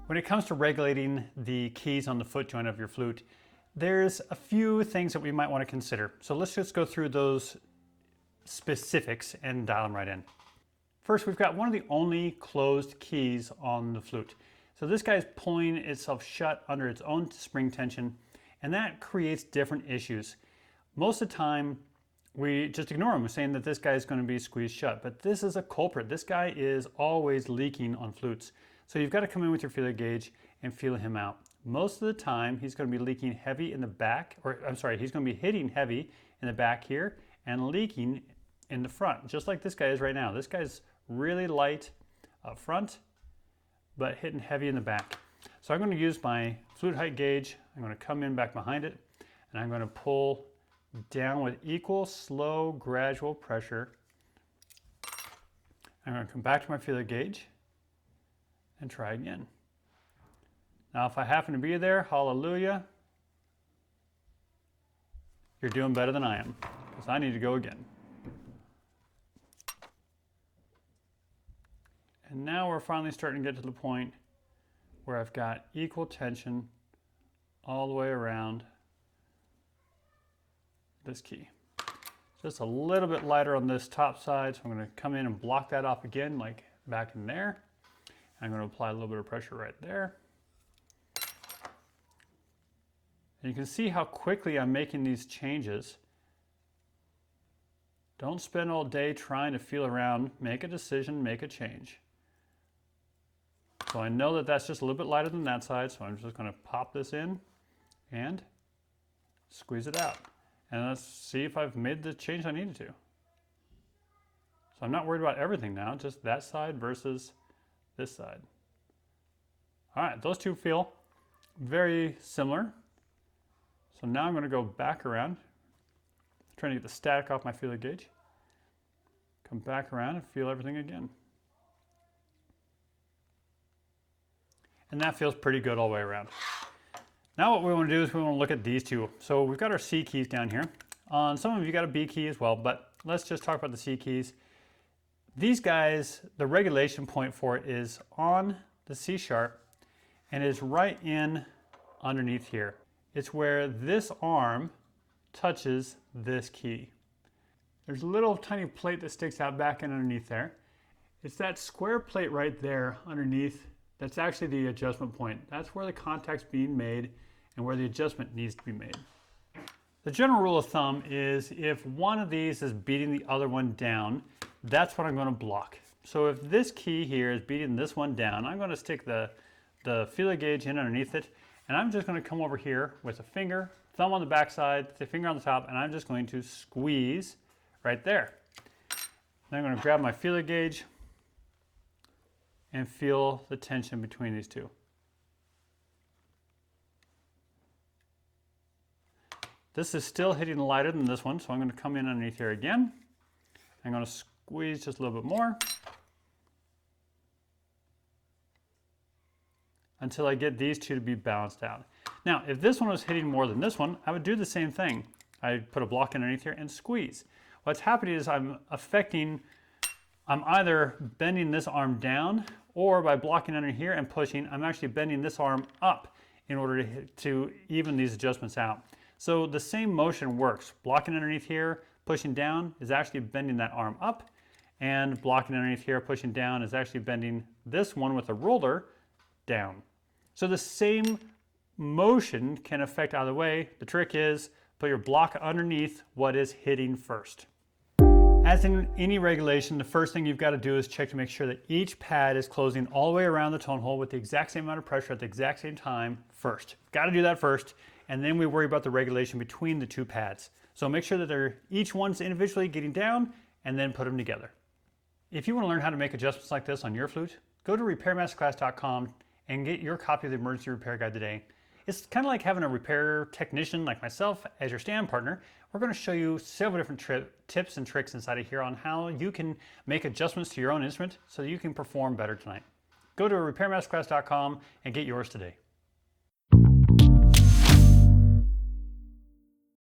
When it comes to regulating the keys on the foot joint of your flute, there's a few things that we might want to consider. So let's just go through those specifics and dial them right in. First, we've got one of the only closed keys on the flute. So this guy is pulling itself shut under its own spring tension, and that creates different issues. Most of the time, we just ignore him, saying that this guy is going to be squeezed shut, but this is a culprit. This guy is always leaking on flutes. So you've got to come in with your feeler gauge and feel him out. Most of the time, he's going to be leaking heavy in the back, he's going to be hitting heavy in the back here and leaking in the front, just like this guy is right now. This guy's really light up front, but hitting heavy in the back. So I'm going to use my flute height gauge. I'm going to come in back behind it, and I'm going to pull down with equal, slow, gradual pressure. I'm going to come back to my feeler gauge and try again. Now, if I happen to be there, hallelujah, you're doing better than I am, because I need to go again. And now we're finally starting to get to the point where I've got equal tension all the way around this key. Just a little bit lighter on this top side, so I'm going to come in and block that off again, like back in there. I'm going to apply a little bit of pressure right there. And you can see how quickly I'm making these changes. Don't spend all day trying to feel around. Make a decision, make a change. So I know that that's just a little bit lighter than that side, so I'm just going to pop this in and squeeze it out. And let's see if I've made the change I needed to. So I'm not worried about everything now, just that side versus this side. All right, those two feel very similar. So now I'm going to go back around, trying to get the static off my feeler gauge. Come back around and feel everything again. And that feels pretty good all the way around. Now what we want to do is we want to look at these two. So we've got our C keys down here. On some of you got a B key as well, but let's just talk about the C keys. These guys, the regulation point for it is on the C sharp and is right in underneath here. It's where this arm touches this key. There's a little tiny plate that sticks out back and underneath there. It's that square plate right there underneath that's actually the adjustment point. That's where the contact's being made and where the adjustment needs to be made. The general rule of thumb is if one of these is beating the other one down, that's what I'm going to block. So if this key here is beating this one down, I'm going to stick the feeler gauge in underneath it, and I'm just going to come over here with a finger, thumb on the back side, the finger on the top, and I'm just going to squeeze right there. Then I'm going to grab my feeler gauge and feel the tension between these two. This is still hitting lighter than this one, so I'm going to come in underneath here again. I'm going to squeeze just a little bit more until I get these two to be balanced out. Now, if this one was hitting more than this one, I would do the same thing. I'd put a block underneath here and squeeze. What's happening is I'm either bending this arm down, or by blocking under here and pushing, I'm actually bending this arm up in order to even these adjustments out. So the same motion works. Blocking underneath here, pushing down is actually bending that arm up, and blocking underneath here, pushing down is actually bending this one with a roller down. So the same motion can affect either way. The trick is put your block underneath what is hitting first. As in any regulation, the first thing you've got to do is check to make sure that each pad is closing all the way around the tone hole with the exact same amount of pressure at the exact same time first. Got to do that first, and then we worry about the regulation between the two pads. So make sure that each one's individually getting down, and then put them together. If you want to learn how to make adjustments like this on your flute, go to repairmasterclass.com and get your copy of the Emergency Repair Guide today. It's kind of like having a repair technician like myself as your stand partner. We're going to show you several different tips and tricks inside of here on how you can make adjustments to your own instrument so that you can perform better tonight. Go to repairmasterclass.com and get yours today.